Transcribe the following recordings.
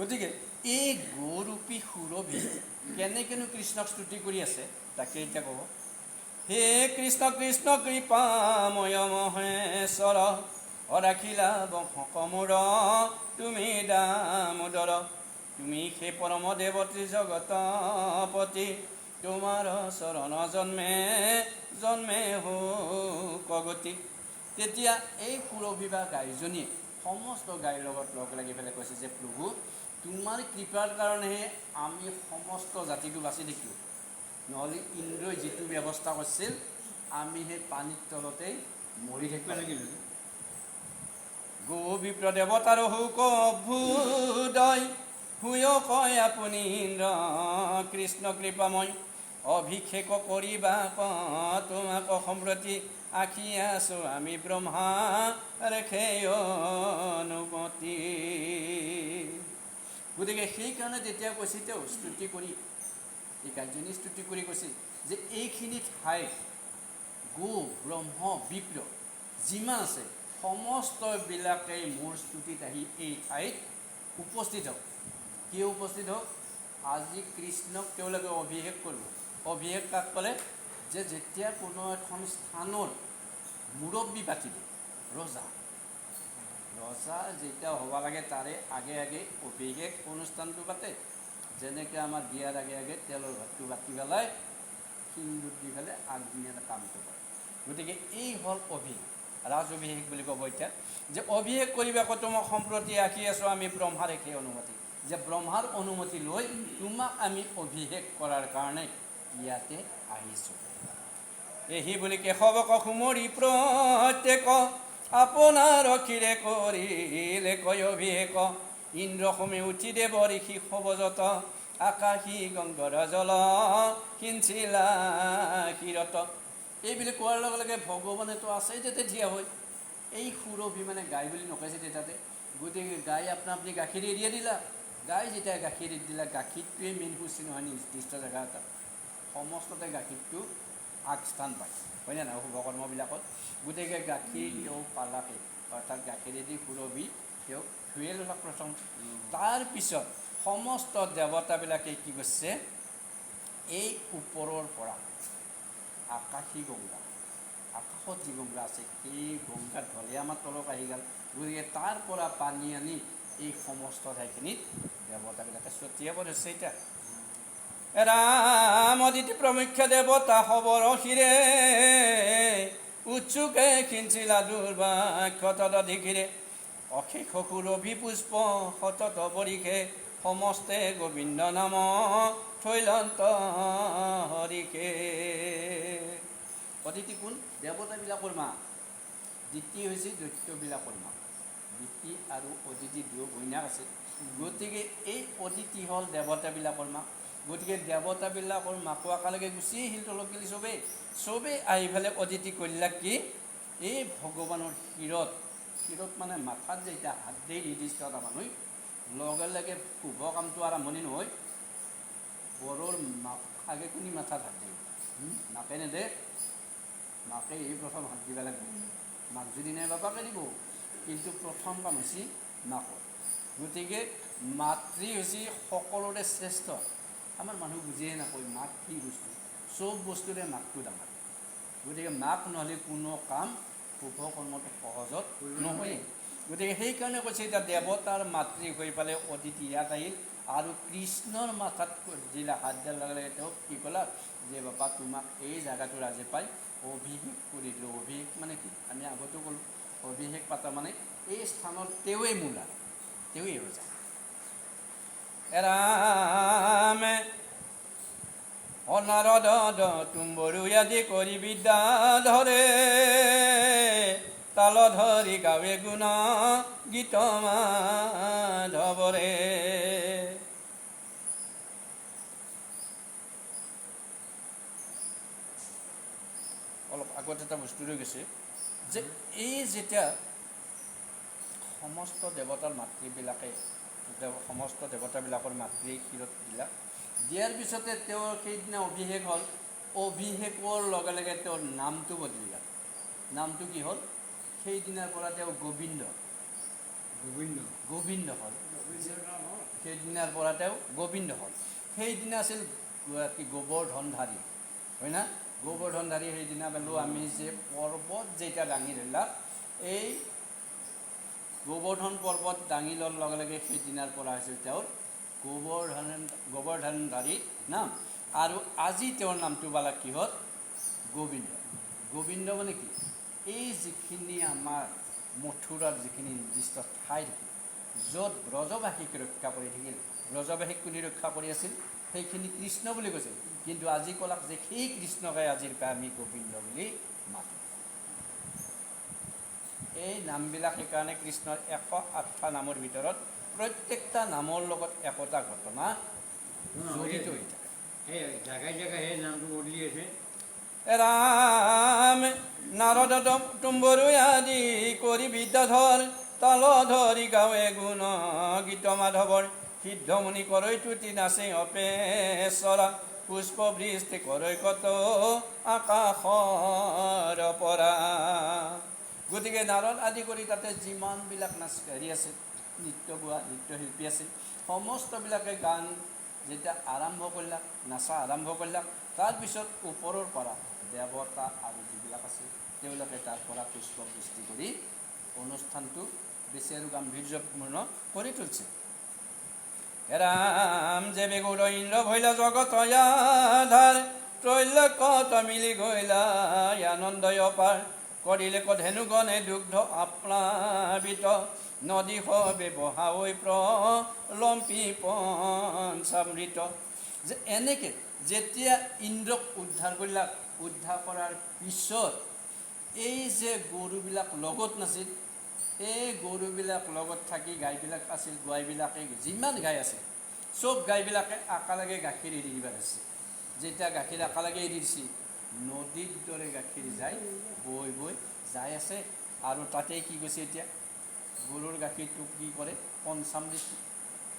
গতিকে এই গৌৰূপী সুৰভি কেনেকেনো কৃষ্ণক স্তুতি কৰি আছে তাকে এতিয়া ক'ব। হে কৃষ্ণ কৃষ্ণ কৃপাময় মহেশ্বৰ, অৰাখিলা বংশকমূৰ তুমি দামোদৰ। তুমি সেই পৰম দেৱতী জগতপতি, তোমাৰ চৰণ জন্মে জন্মে কগতি। তেতিয়া এই সুৰভি বা গায়জনীয়ে সমস্ত গায়ৰ লগত লগ লাগি পেলাই কৈছে যে প্ৰভু, তোমাৰ কৃপাৰ কাৰণেহে আমি সমস্ত জাতিটো বাচি দেখিলোঁ, নহ'লে ইন্দ্ৰই যিটো ব্যৱস্থা কৰিছিল আমি সেই পানীৰ তলতেই মৰি থাকিব লাগিলোঁ। গো বিপ্ৰ দেৱতাৰ শোক অভ্যুদয়, শুয় কয় আপুনি ইন্দ্ৰ কৃষ্ণ কৃপাময়। অভিষেক কৰিবা তোমাক সম্প্ৰতি, আখি আছো আমি ব্ৰহ্মা ৰেখে অনুমতি। গতিকে সেইকাৰণে তেতিয়া কৈছে তেওঁ স্তুতি কৰি, এই গায়জনী স্তুতি কৰি কৈছে যে এইখিনি ঠাইত গো ব্ৰহ্ম বিপ্ৰ যিমান আছে সমস্তবিলাকেই মোৰ স্তুতিত আহি এই ঠাইত উপস্থিত হওক। কিয় উপস্থিত হওক? আজি কৃষ্ণক তেওঁলোকে অভিষেক কৰিব। অভিষেক কাক ক'লে? যে যেতিয়া কোনো এখন স্থানৰ মুৰব্বী পাতিব, ৰজা যেতিয়া হ'ব লাগে তাৰে আগে আগে অভিষেক অনুষ্ঠানটো পাতে। যেনেকৈ আমাৰ বিয়াৰ আগে আগে তেলৰ ভাতটো বাতি পেলাই সিন্দুৰ দি পেলাই আগদিনীয়া কামটো কৰে। গতিকে এই হ'ল অভিষেক, ৰাজ অভিষেক বুলি ক'ব এতিয়া। যে অভিষেক কৰিবা তোমাক সম্প্ৰতি আখি আছোঁ আমি ব্ৰহ্মাৰ সেই অনুমতি, যে ব্ৰহ্মাৰ অনুমতি লৈ তোমাক আমি অভিষেক কৰাৰ কাৰণে ইয়াতে আহিছোঁ। এহি বুলি কেশৱক সুমৰি প্ৰত্যেক, আপোনাৰ অখিৰে কৰিলে কয় অভিষেক। ইন্দ্ৰ সমে উঠি দেৱ ঋষি সবজত, আকাশী গংগৰ জল সিঞ্চিলা ক্ষীৰত। এইবিলাক কোৱাৰ লগে লগে ভগৱানেতো আছেই তাতে থিয় হৈ। এই সুৰভি মানে গাই বুলি নকৈছে তাতে। গতিকে গাই আপুনি গাখীৰ এৰিয়ে দিলা, গাই যেতিয়া গাখীৰ এৰি দিলা, গাখীৰটোৱে মেইন সুচি নহয় নিৰ্দিষ্ট জেগা এটা, সমস্ততে গাখীৰটো আগস্থান পায়, হয়নে নহয় শুভকৰ্মবিলাকত। গতিকে গাখীৰ তেওঁ পালাকে, অৰ্থাৎ গাখীৰেদি সুৰভি তেওঁক ধুয়ে ল'লাক প্ৰথম। তাৰপিছত সমস্ত দেৱতাবিলাকে কি কৰিছে, এই ওপৰৰ পৰা আকাশী গংগা, আকাশত যি গংগা আছে সেই গংগাত ঢলে আমাৰ তলত আহি গ'ল। গতিকে তাৰ পৰা পানী আনি এই সমস্ত ঠাইখিনিত দেৱতাবিলাকে ছটিয়াব ধৰিছে। এতিয়া ৰাম অদিতি প্ৰমুখ্য দেৱতা খবৰ শিৰে, উৎসুকে সিঞ্চিলা দুৰ্ভাগ্য তদধিকিৰে। অশেষ সুৰভি পুষ্প সতত বৰিষে, সমস্তে গোবিন্দ নাম থৈলন্ত হৰিষে। অদিতি কোন? দেৱতাবিলাকৰ মা। দিতি হৈছে দৈত্যবিলাকৰ মা। দিতি আৰু অদিতি দুয়ো ঘৈণীয়েক আছে। গতিকে এই অদিতি হ'ল দেৱতাবিলাকৰ মা। গতিকে দেৱতাবিলাকৰ মাকো একেলগে গুচি আহিল তলত গেলি চবেই আহি পেলাই অদিতি কৰিলাক কি, এই ভগৱানৰ শিৰত মানে মাথাত যেতিয়া হাত দিয়ে নিৰ্দিষ্ট এটা মানুহ, লগে লগে শুভ কামটো আৰম্ভণি নহয়। বৰৰ মাক আগে কোনি মাথাত হাত দিয়ে? মাকে নেদে, মাকে এই প্ৰথম হাত দিব লাগিব। মাক যদি নাই বাপাকে দিব, কিন্তু প্ৰথম কাম হৈছে মাকৰ। গতিকে মাতৃ হৈছে সকলোৰে শ্ৰেষ্ঠ। আমাৰ মানুহ বুজিয়ে নাপায় মাক কি বস্তু, চব বস্তুৰে মাকটো ডাঙৰ। গতিকে মাক নহ'লে কোনো কাম শুভ কৰ্মটো সহজত নহয়েই। গতিকে সেইকাৰণে কৈছে এতিয়া দেৱতাৰ মাতৃ হৈ পেলাই অদিতি ইয়াত আহিল আৰু কৃষ্ণৰ মাথাত জিলা হাত দিয়াৰ লগে লগে তেওঁক কি ক'লা, যে বাপা তোমাক এই জেগাটোৰ আজি পাই অভিষেক কৰি দিলোঁ। অভিষেক মানে কি? আমি আগতো ক'লোঁ, অভিষেক পাতা মানে এই স্থানত তেওঁৱেই মূলা, তেওঁৱেই ৰজা। ৰামে অনাৰদ তুম্বৰু আদি কৰি বিদ্যা ধৰে, তাল ধৰি গাৱে গুণ গীত মাধৱৰে। অলপ আগত এটা বস্তু ৰৈ গৈছে যে এই যেতিয়া সমস্ত দেৱতাৰ মাতৃবিলাকে সমস্ত দেৱতাবিলাকৰ মাতৃ শিৰত দিয়াৰ পিছতে তেওঁৰ সেইদিনা অভিষেক হ'ল। অভিষেকৰ লগে লগে তেওঁৰ নামটো বদলিলে। নামটো কি হ'ল? সেইদিনাৰ পৰা তেওঁ গোবিন্দ হ'ল। সেইদিনাৰ পৰা তেওঁ গোবিন্দ হ'ল। সেইদিনা আছিল কি গোবৰ্ধনধাৰী, হয় না? গোবৰ্ধনধাৰী সেইদিনা পালোঁ আমি যে পৰ্বত যেইটা দাঙি ধৰিলাক, এই গোবৰ্ধন পৰ্বত দাঙি লোৱাৰ লগে লগে সেইদিনাৰ পৰা হৈছিল তেওঁৰ গোবৰ্ধনধাৰী নাম। আৰু আজি তেওঁৰ নামটো পালাক কিহত? গোবিন্দ। গোবিন্দ মানে কি? এই যিখিনি আমাৰ মথুৰাৰ যিখিনি নিৰ্দিষ্ট ঠাই থাকিল, য'ত ব্ৰজবাসীক ৰক্ষা কৰি থাকিল, ব্ৰজবাসীক কোনে ৰক্ষা কৰি আছিল? সেইখিনি কৃষ্ণ বুলি কৈছিল। কিন্তু আজি ক'লাক যে সেই কৃষ্ণকে আজিৰ পৰা আমি গোবিন্দ বুলি মাতোঁ। এই নামবিলাক সেইকাৰণে কৃষ্ণৰ 108টা নামৰ ভিতৰত প্ৰত্যেকটা নামৰ লগত একোটা ঘটনা জড়িত হৈ থাকে। জাগাই জাগাই সেই নামটো বদলি আছে। ৰাম নাৰদ তুম্বৰু আদি কৰি বিদ্যাধৰ, তাল ধৰি গাৱে গুণ গীত মাধৱৰ, সিদ্ধমুনি কৰৈ তুতি নাচে অপেশ্বৰা, পুষ্প বৃষ্টি কৰৈ কত আকাশৰ পৰা। গতিকে নাৰদ আদি কৰি তাতে যিমানবিলাক হেৰি আছিল, নৃত্য গোৱা নৃত্যশিল্পী আছিল, সমস্তবিলাকে গান যেতিয়া আৰম্ভ কৰিলাক, নাচা আৰম্ভ কৰিলাক, তাৰপিছত ওপৰৰ পৰা দেৱতা আৰু যিবিলাক আছিল তেওঁলোকে তাৰ পৰা পুষ্প বৃষ্টি কৰি অনুষ্ঠানটো বেছি আৰু গাম্ভীৰ্যপূৰ্ণ কৰি তুলিছে। ৰাম যে বেগুৰ ইন্দ্ৰ ভৈলা জগত আধাৰ, ত্ৰৈলোক্যত মিলি গৈলা আনন্দয় অপাৰ, কৰিলে কধেনুগণে দুগ্ধ আপ্লাবিত, নদী হবে বহাৱৈ প্ৰলম্পি পঞ্চামৃত। যে এনেকৈ যেতিয়া ইন্দ্ৰক উদ্ধাৰ কৰিলাক, উদ্ধাৰ কৰাৰ পিছত এই যে গৰুবিলাক লগত নাছিল, এই গৰুবিলাক লগত থাকি গাইবিলাক আছিল, গাইবিলাকে যিমান গাই আছিল চব গাইবিলাকে একেলগে গাখীৰ এৰি দিবা ধৰিছে। যেতিয়া গাখীৰ একেলগে এৰি দিছে, নদীৰ দৰে গাখীৰ যায় বৈ বৈ যাই আছে। আৰু তাতে কি কৈছে, এতিয়া গৰুৰ গাখীৰটো কি কৰে?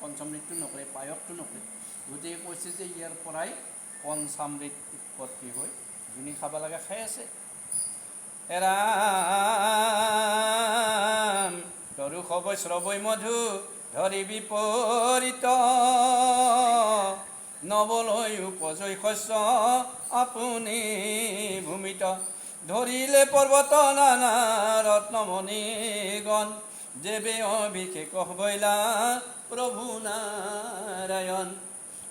পঞ্চামৃতটো নকৰে, পায়সটো নকৰে। গতিকে কৈছে যে ইয়াৰ পৰাই পঞ্চামৃত উৎপত্তি হৈ যোনে খাব লাগে খাই আছে। ৰাম তৰু খবৈ শ্ৰৱৈ মধু ধৰি বিপৰীত, নবলৈ উপজৈ শস্য আপুনি ভূমিত, ধৰিলে পৰ্বত নানা ৰত্নমণিগণ, দেৱে অভিষেক হবৈলা প্ৰভু নাৰায়ণ।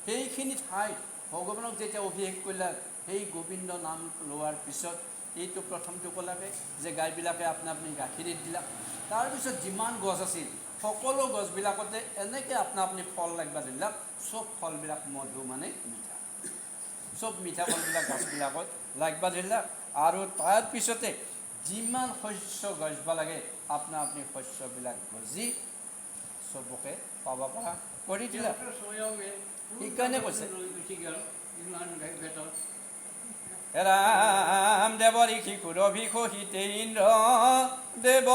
সেইখিনি ঠাইত ভগৱানক যেতিয়া অভিষেক কৰিলা, সেই গোবিন্দ নাম লোৱাৰ পিছত এইটো প্ৰথমটো ক'লাকে যে গাইবিলাকে আপনা আপুনি গাখীৰ দিলাক। তাৰপিছত যিমান গছ আছিল সকলো গছবিলাকতে এনেকৈ আপনা আপুনি ফল লাগবা দিলাক। চব ফলবিলাক মধু মানে মিঠা, চব মিঠা ফলবিলাক গছবিলাকত লাগবা দিলাক। আৰু তাৰপিছতে যিমান শস্য গছবা লাগে আপনা আপুনি শস্যবিলাক গজি চবকে পাব পৰা কৰি দিলাক। সেইকাৰণে কৈছে ৰাম দেৱ ঋষি সুৰভিষিতে ইন্দ্ৰ দেৱ,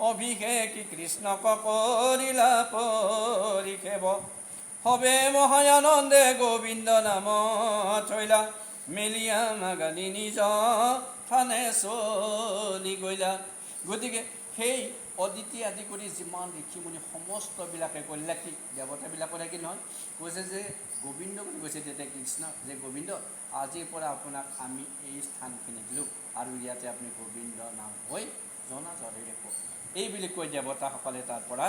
অভিষেক কৃষ্ণক কৰিলা পৰিষেব, হবে মহায়ানন্দে গোবিন্দ নাম থৈলা, মেলিয়া মাগালি নিজ থানে চলি গৈলা। গতিকে সেই অদিতি আদি কৰি যিমান ঋষিমুনি সমস্তবিলাকে কৰিলে কি দেৱতাবিলাকৰে কি নহয়, কৈছে যে গোবিন্দ বুলি কৈছে তেতিয়া কৃষ্ণ, যে গোবিন্দ আজিৰ পৰা আপোনাক আমি এই স্থানখিনি দিলোঁ আৰু ইয়াতে আপুনি গোবিন্দ নাম হৈ জনাজৰিৰে কওক, এই বুলি কৈ দেৱতাসকলে তাৰ পৰা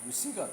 গুচি গ'ল।